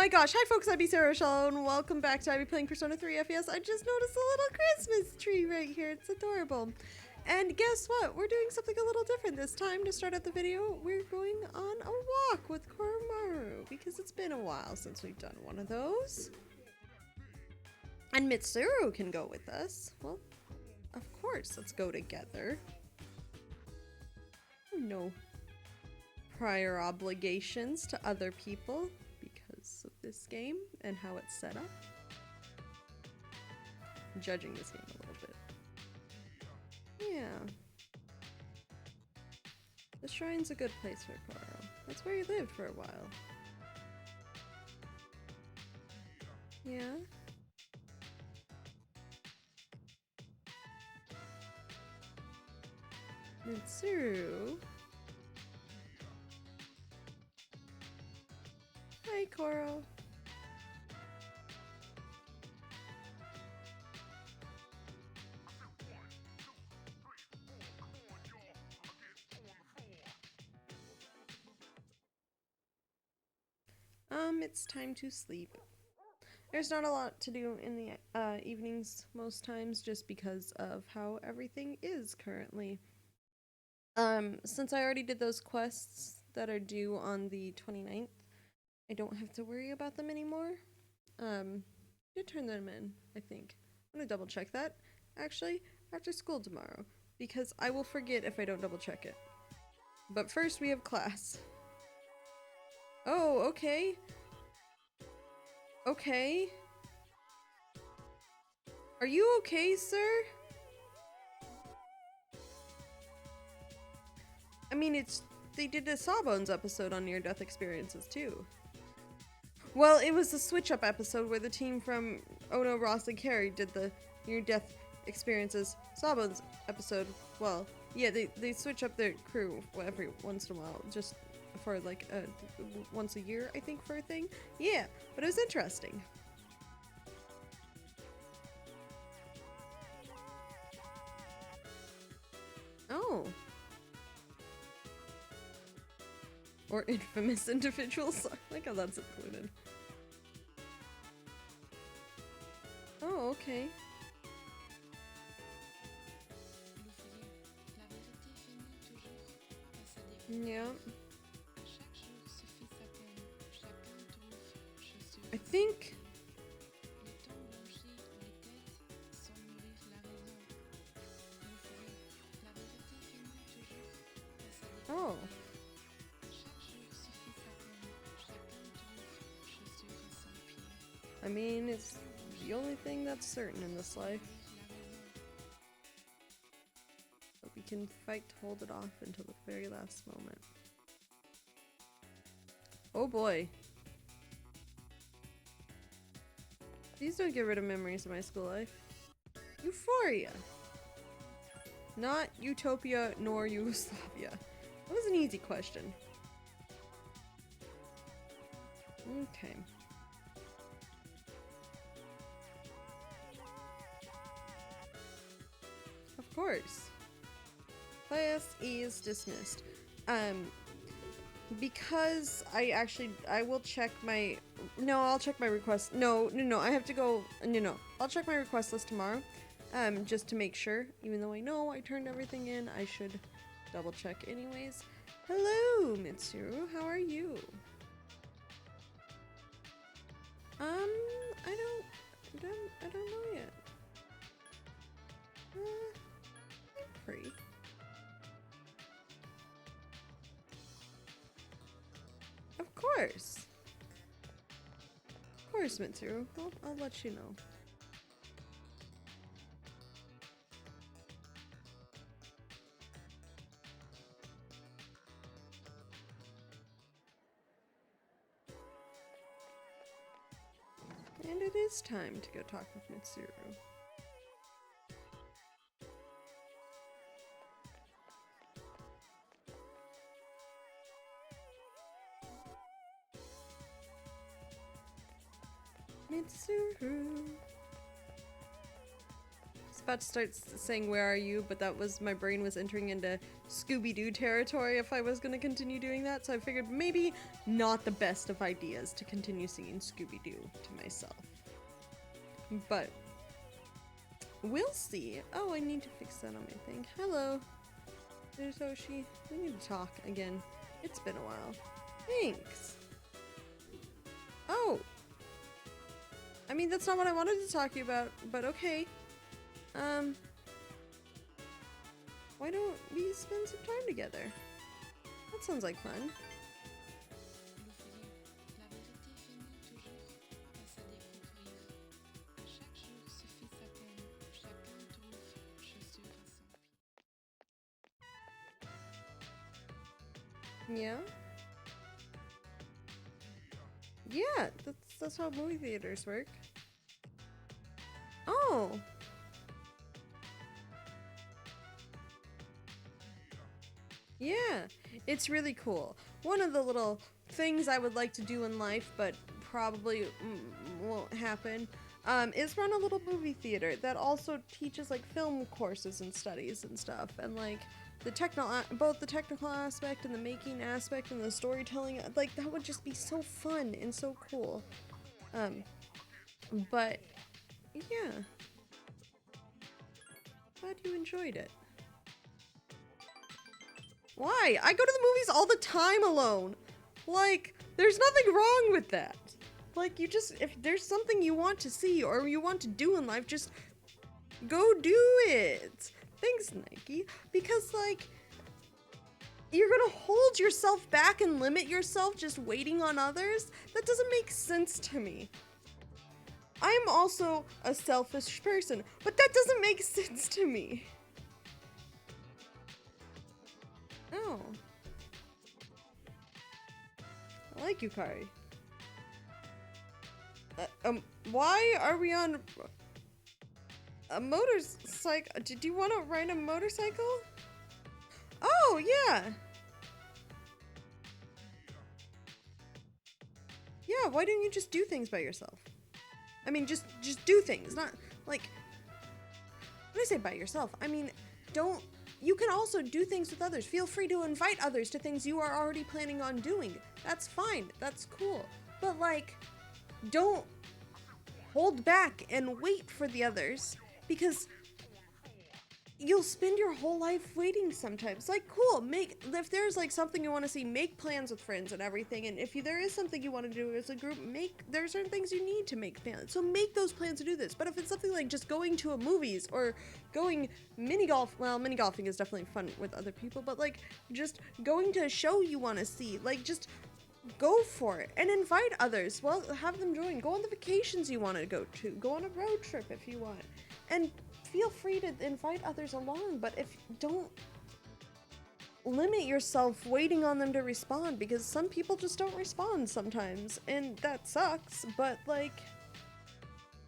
my gosh, hi folks, I'm Mitsuru, and welcome back to ibplaying Persona 3 FES. I just noticed a little Christmas tree right here. It's adorable. And guess what? We're doing something a little different this time. To start out the video, we're going on a walk with Koromaru, because it's been a while since we've done one of those. And Mitsuru can go with us. Well, of course, let's go together. No prior obligations to other people because of this game and how it's set up. I'm judging this game a little bit. Yeah. The shrine's a good place for Koro. That's where he lived for a while. Yeah. Mitsuru. Hi, Koro. It's time to sleep. There's not a lot to do in the evenings most times just because of how everything is currently. Since I already did those quests that are due on the 29th, I don't have to worry about them anymore. You turn them in, I think. I'm gonna double check that, actually, after school tomorrow, because I will forget if I don't double check it. But first we have class. Oh, okay. Okay. Are you okay, sir? I mean, they did a Sawbones episode on near-death experiences, too. Well, it was the switch-up episode where the team from Ono, Ross, and Carrie did the near-death experiences Sawbones episode. Well, yeah, they switch up their crew every once in a while, just for like once a year, I think, for a thing. Yeah, but it was interesting. Oh. Or infamous individuals. I like how that's included. Oh, okay. Yeah. I think... Oh. I mean, it's the only thing that's certain in this life. But we can fight to hold it off until the very last moment. Oh boy. Please don't get rid of memories of my school life. Euphoria! Not Utopia nor Yugoslavia. That was an easy question. Okay. Of course. Class is dismissed. Because I will check my, I'll check my request. No, I have to go, I'll check my request list tomorrow, just to make sure, even though I know I turned everything in, I should double check anyways. Hello, Mitsuru, how are you? I don't know yet. I'm free. Of course, Mitsuru. I'll let you know. And it is time to go talk with Mitsuru. Mitsuru. about to start saying where are you, but that was, my brain was entering into Scooby-Doo territory if I was going to continue doing that, so I figured maybe not the best of ideas to continue singing Scooby-Doo to myself. But we'll see. Oh, I need to fix that on my thing. Hello. There's Oshi. We need to talk again. It's been a while. Thanks. Oh. I mean, that's not what I wanted to talk to you about, but okay. Why don't we spend some time together? That sounds like fun. Yeah? Yeah, that's how movie theaters work. Oh! Yeah, it's really cool. One of the little things I would like to do in life, but probably won't happen, is run a little movie theater that also teaches like film courses and studies and stuff, and like both the technical aspect and the making aspect and the storytelling. Like, that would just be so fun and so cool. But yeah, glad you enjoyed it. Why? I go to the movies all the time alone. Like, there's nothing wrong with that. Like, you just, if there's something you want to see or you want to do in life, just go do it. Thanks, Nike. Because, like, you're gonna hold yourself back and limit yourself just waiting on others? That doesn't make sense to me. I'm also a selfish person, but that doesn't make sense to me. Oh. I like Yukari. Why are we on a motorcycle? Did you want to ride a motorcycle? Oh, yeah. Yeah, why don't you just do things by yourself? I mean, just do things, not like, when I say by yourself, I mean, you can also do things with others. Feel free to invite others to things you are already planning on doing. That's fine, that's cool. But like, don't hold back and wait for the others, because you'll spend your whole life waiting sometimes. Like, cool, if there's like something you want to see, make plans with friends and everything, and if there is something you want to do as a group, there are certain things you need to make plans, so make those plans to do this. But if it's something like just going to a movies or going mini golfing is definitely fun with other people, but like just going to a show you want to see, like just go for it and invite others. Well, have them join. Go on the vacations you want to go to. Go on a road trip if you want, and feel free to invite others along, but don't limit yourself waiting on them to respond, because some people just don't respond sometimes, and that sucks, but like,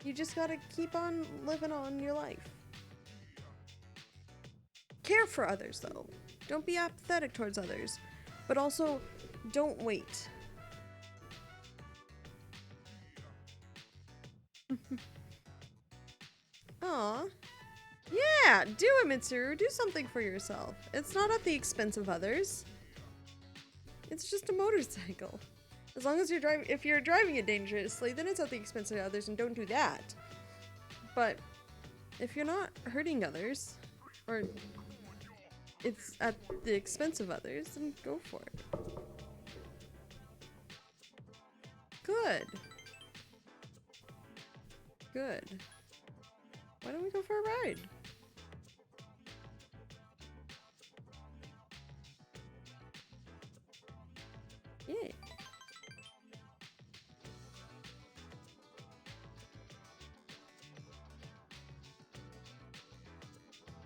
you just gotta keep on living on your life. Care for others though. Don't be apathetic towards others, but also don't wait. Aw. Yeah, do it, Mitsuru. Do something for yourself. It's not at the expense of others. It's just a motorcycle. As long as if you're driving it dangerously, then it's at the expense of others, and don't do that. But if you're not hurting others, or it's at the expense of others, then go for it. Good. Good. Why don't we go for a ride? Yeah.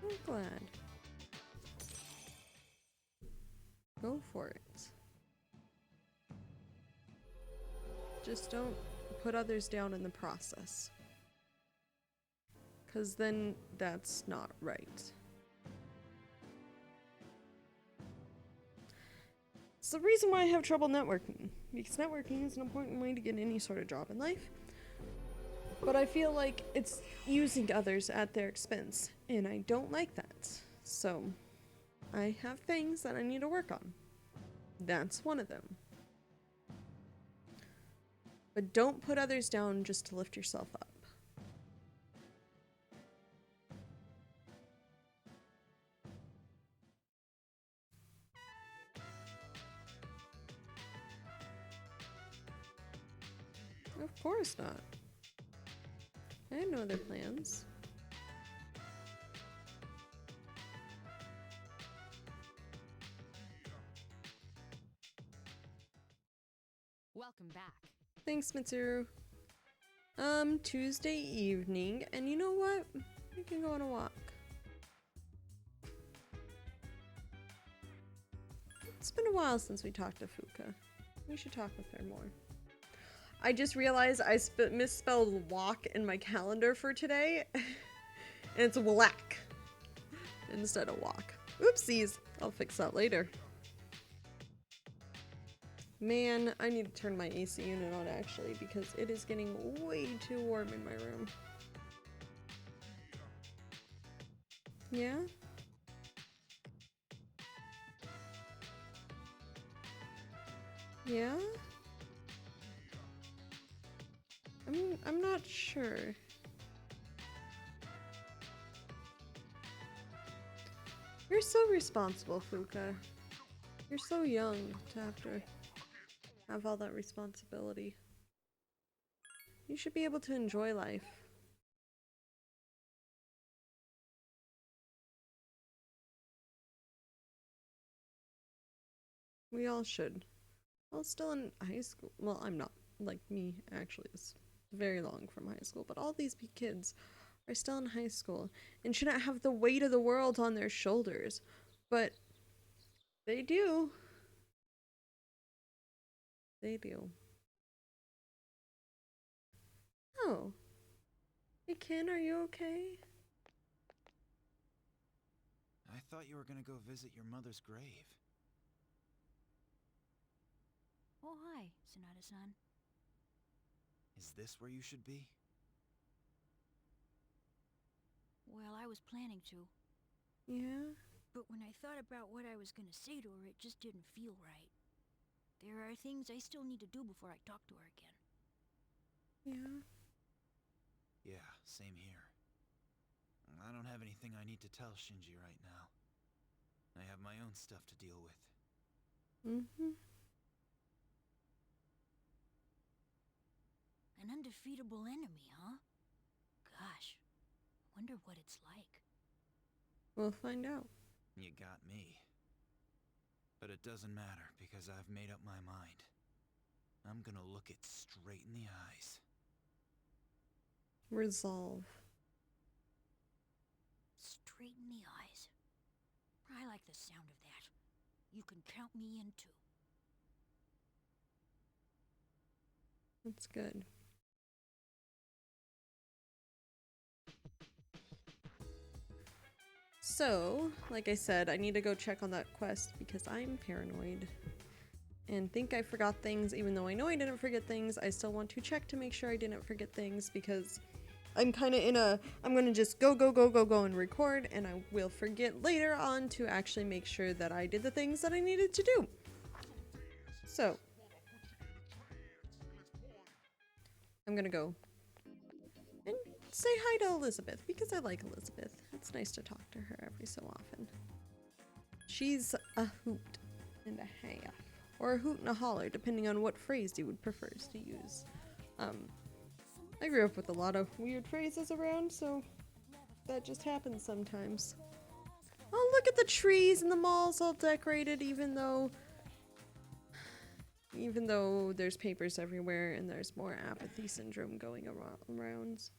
I'm glad. Go for it. Just don't put others down in the process, 'cause then that's not right. It's the reason why I have trouble networking, because networking is an important way to get any sort of job in life. But I feel like it's using others at their expense, and I don't like that. So, I have things that I need to work on. That's one of them. But don't put others down just to lift yourself up. Of course not. I had no other plans. Welcome back. Thanks, Mitsuru. Tuesday evening, and you know what? We can go on a walk. It's been a while since we talked to Fuka. We should talk with her more. I just realized I misspelled walk in my calendar for today, and it's whack instead of walk. Oopsies. I'll fix that later. Man, I need to turn my AC unit on actually because it is getting way too warm in my room. Yeah? Yeah? I'm not sure. You're so responsible, Fuka. You're so young to have all that responsibility. You should be able to enjoy life. We all should. Well, still in high school. Well, I'm not. Like me, actually, is very long from high school. But all these kids are still in high school and shouldn't have the weight of the world on their shoulders. But they do. They do. Oh. Hey, Ken, are you okay? I thought you were gonna go visit your mother's grave. Oh, hi, Sonata-san. Is this where you should be? Well, I was planning to. Yeah? But when I thought about what I was gonna say to her, it just didn't feel right. There are things I still need to do before I talk to her again. Yeah? Yeah, same here. I don't have anything I need to tell Shinji right now. I have my own stuff to deal with. Mm-hmm. An undefeatable enemy, huh? Gosh, wonder what it's like. We'll find out. You got me. But it doesn't matter, because I've made up my mind. I'm gonna look it straight in the eyes. Resolve. Straight in the eyes. I like the sound of that. You can count me in too. That's good. So, like I said, I need to go check on that quest because I'm paranoid and think I forgot things. Even though I know I didn't forget things, I still want to check to make sure I didn't forget things because I'm kind of in a, I'm going to just go and record, and I will forget later on to actually make sure that I did the things that I needed to do. So, I'm going to go and say hi to Elizabeth because I like Elizabeth. It's nice to talk to her every so often. She's a hoot and a half, or a hoot and a holler, depending on what phrase you would prefer to use. I grew up with a lot of weird phrases around, so that just happens sometimes. Oh, look at the trees and the mall's all decorated, even though there's papers everywhere and there's more apathy syndrome going around.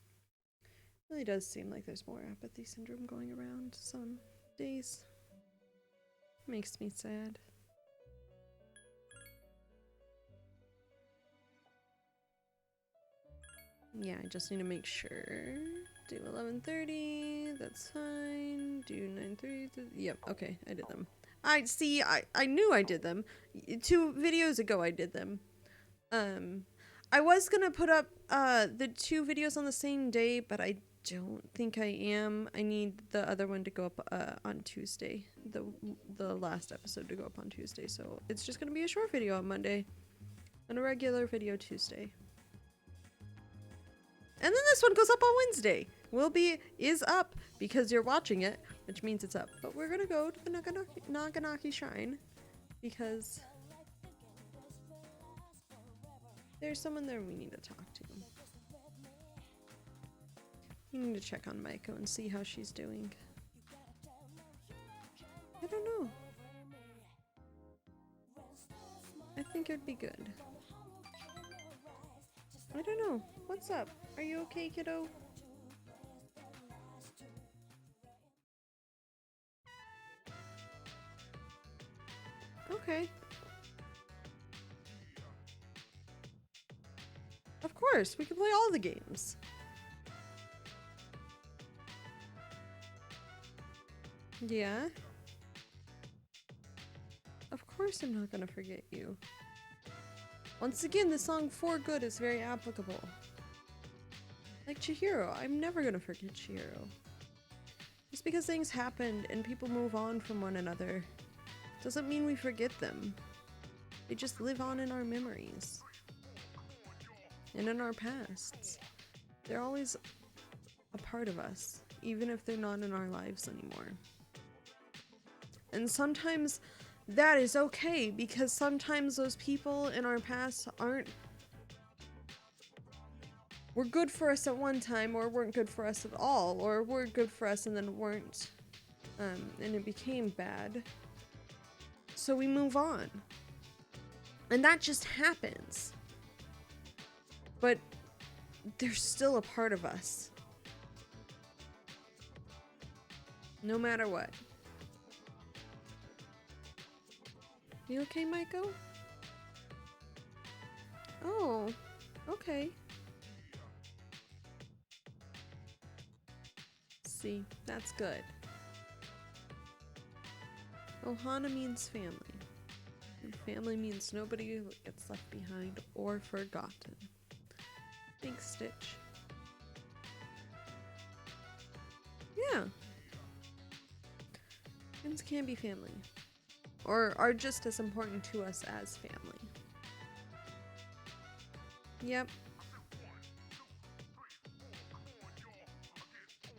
It really does seem like there's more apathy syndrome going around some days. Makes me sad. Yeah, I just need to make sure. Do 11:30, that's fine. Do 9:30, yep, okay, I did them. I knew I did them. 2 videos ago I did them. I was gonna put up the 2 videos on the same day, but I don't think I am. I need the other one to go up on Tuesday. The last episode to go up on Tuesday. So it's just gonna be a short video on Monday and a regular video Tuesday. And then this one goes up on Wednesday. Is up because you're watching it, which means it's up. But we're gonna go to the Naganaki Shrine because there's someone there we need to talk to. We need to check on Maiko and see how she's doing. I don't know. I think it'd be good. I don't know. What's up? Are you okay, kiddo? Okay. Of course, we can play all the games. Yeah. Of course I'm not gonna forget you. Once again, the song For Good is very applicable. Like Chihiro, I'm never gonna forget Chihiro. Just because things happened and people move on from one another doesn't mean we forget them. They just live on in our memories. And in our pasts. They're always a part of us, even if they're not in our lives anymore. And sometimes that is okay, because sometimes those people in our past were good for us at one time, or weren't good for us at all, or were good for us and then weren't, and it became bad. So we move on. And that just happens. But they're still a part of us. No matter what. You okay, Maiko? Oh, okay. See, that's good. Ohana means family. And family means nobody gets left behind or forgotten. Thanks, Stitch. Yeah. Friends can be family. Or are just as important to us as family. Yep.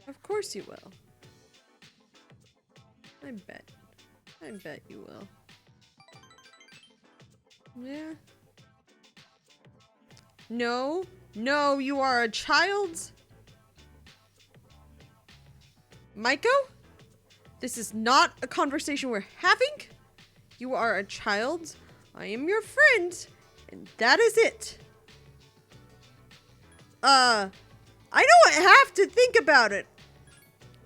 Of course you will. I bet you will. Yeah. No, you are a child. Maiko? This is not a conversation we're having. You are a child. I am your friend. And that is it. I don't have to think about it.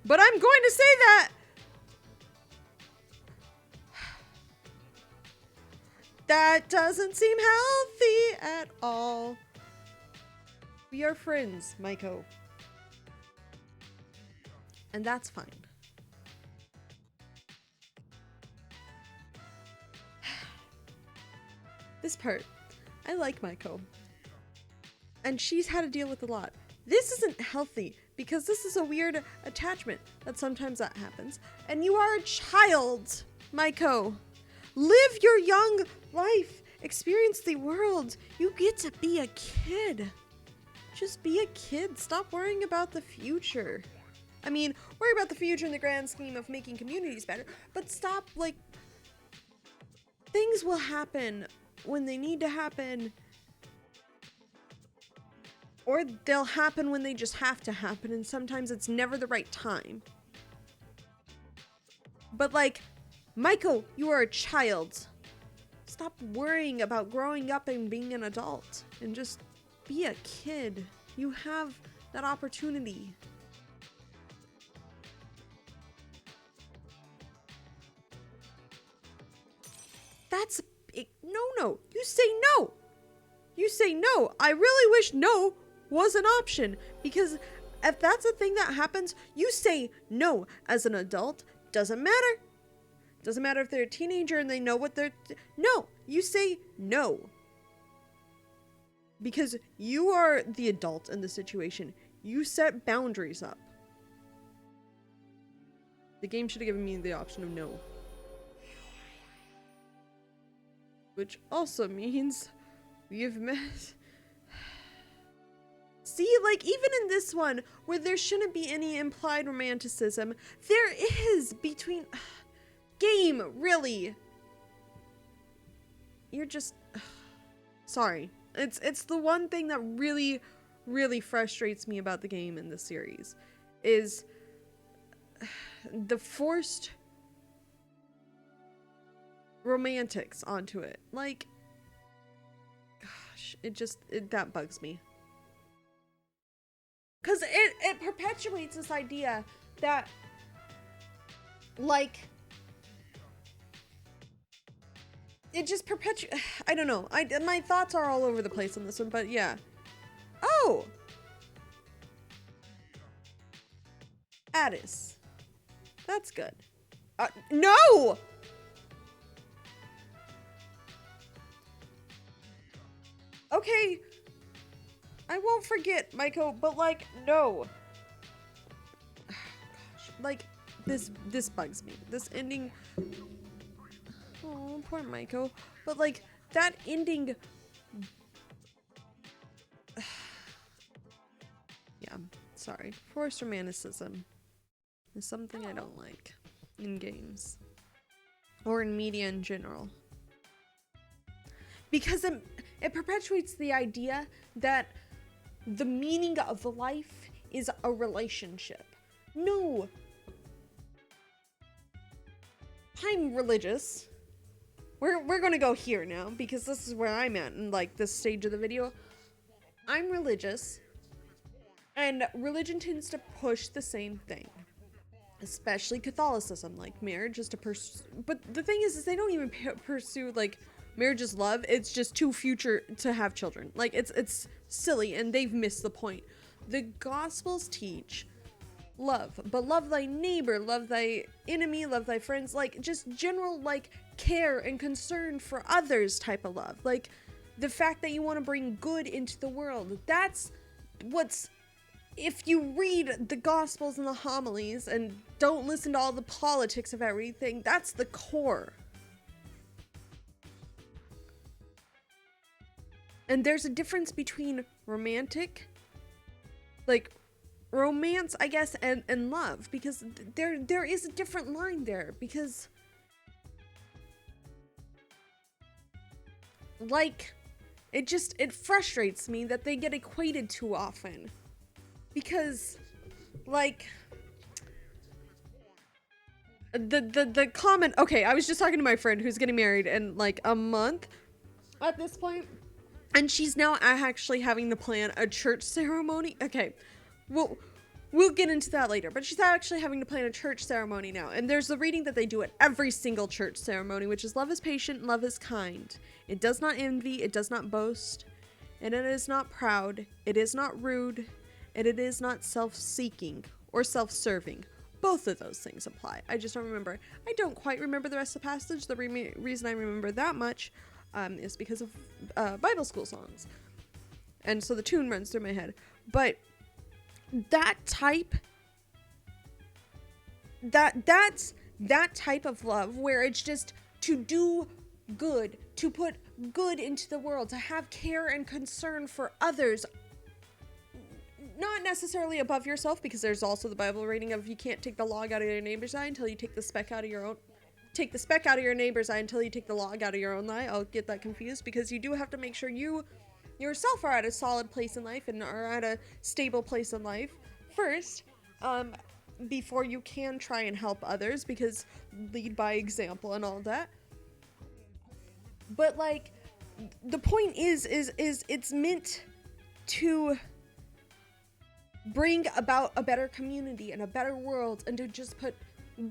But I'm going to say that. That doesn't seem healthy at all. We are friends, Maiko. And that's fine. This part, I like Maiko. And she's had to deal with a lot. This isn't healthy because this is a weird attachment that sometimes that happens. And you are a child, Maiko. Live your young life. Experience the world. You get to be a kid. Just be a kid. Stop worrying about the future. I mean, worry about the future in the grand scheme of making communities better, but stop, like, things will happen when they need to happen, or they'll happen when they just have to happen, and sometimes it's never the right time. But, like, Maiko, you are a child. Stop worrying about growing up and being an adult, and just be a kid. You have that opportunity. That's it. No. You say no. You say no. I really wish no was an option, because if that's a thing that happens, you say no. As an adult, doesn't matter. Doesn't matter if they're a teenager and they know what they're... No, you say no. because you are the adult in the situation. You set boundaries up. The game should have given me the option of no. Which also means we've met. See, like, even in this one, where there shouldn't be any implied romanticism, there is between... Game, really. You're just... Sorry. It's the one thing that really, really frustrates me about the game in this series. Is... the forced... romantics onto it. Like... Gosh, that bugs me. Because it perpetuates this idea that, like, it just perpetuates, I don't know, my thoughts are all over the place on this one, but yeah. Oh! Addis. That's good. No! Okay. I won't forget, Maiko, but like, no. Gosh, like, this bugs me. This ending. Oh, poor Maiko. But like, that ending. Yeah, sorry. Forced romanticism is something I don't like in games. Or in media in general. Because it perpetuates the idea that the meaning of life is a relationship. No. I'm religious. We're gonna go here now because this is where I'm at in like this stage of the video. I'm religious, and religion tends to push the same thing, especially Catholicism. Like marriage is to pursue, but the thing is they don't even pursue like marriage is love. It's just to have children. Like it's silly, and they've missed the point. The Gospels teach love, but love thy neighbor, love thy enemy, love thy friends, like just general like care and concern for others type of love. Like the fact that you want to bring good into the world. That's what's, if you read the Gospels and the homilies and don't listen to all the politics of everything, that's the core. And there's a difference between romantic, like romance, I guess, and love, because there is a different line there, because like it frustrates me that they get equated too often, because like the comment, okay, I was just talking to my friend who's getting married in like a month at this point. And she's now actually having to plan a church ceremony. Okay, we'll get into that later. But she's actually having to plan a church ceremony now. And there's the reading that they do at every single church ceremony, which is love is patient, love is kind. It does not envy, it does not boast, and it is not proud, it is not rude, and it is not self-seeking or self-serving. Both of those things apply. I just don't remember. I don't quite remember the rest of the passage. The reason I remember that much is because of Bible school songs, and so the tune runs through my head. But that type of love where it's just to do good, to put good into the world, to have care and concern for others, not necessarily above yourself, because there's also the Bible reading of you can't take the log out of your neighbor's eye until you take the speck out of your own. Take the speck out of your neighbor's eye until you take the log out of your own eye. I'll get that confused, because you do have to make sure you yourself are at a solid place in life and are at a stable place in life first, before you can try and help others, because lead by example and all that. But like the point is it's meant to bring about a better community and a better world, and to just put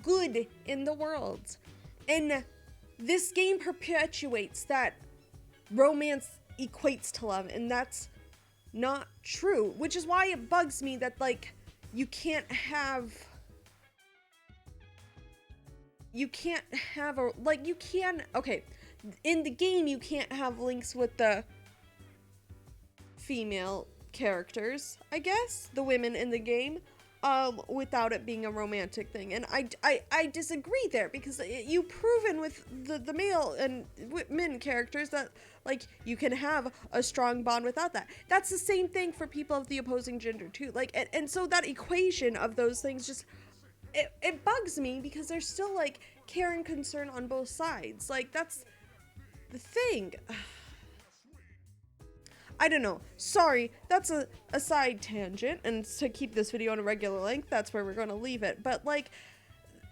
good in the world. And this game perpetuates that romance equates to love, and that's not true, which is why it bugs me that like you can't have a, like, you can, okay, in the game you can't have links with the female characters, I guess, the women in the game, without it being a romantic thing. And I disagree there, because you've proven with the male and women characters that, like, you can have a strong bond without that. That's the same thing for people of the opposing gender too. Like, and so that equation of those things just, it bugs me, because there's still, like, care and concern on both sides. Like, that's the thing. I don't know. Sorry, that's a side tangent, and to keep this video on a regular length, that's where we're going to leave it. But, like,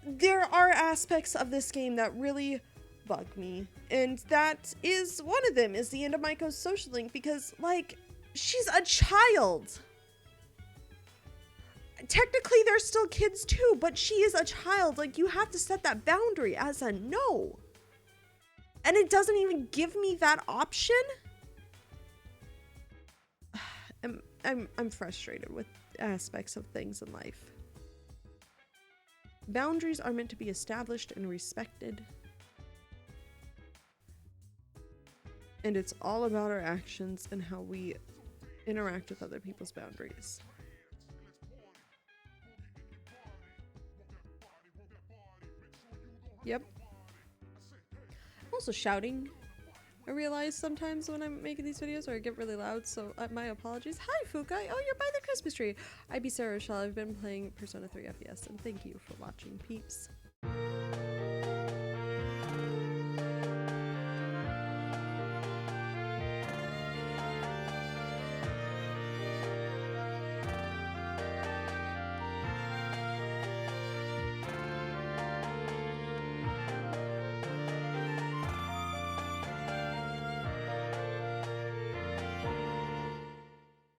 there are aspects of this game that really bug me, and that is one of them, is the end of Maiko's social link, because, like, she's a child. Technically, they're still kids too, but she is a child. Like, you have to set that boundary as a no. And it doesn't even give me that option. I'm frustrated with aspects of things in life. Boundaries are meant to be established and respected. And it's all about our actions and how we interact with other people's boundaries. Yep. I'm also shouting. I realize sometimes when I'm making these videos, or I get really loud, so my apologies. Hi, Fukai. Oh, you're by the Christmas tree. IB Sarah Rochelle. I've been playing Persona 3 FES, and thank you for watching, peeps.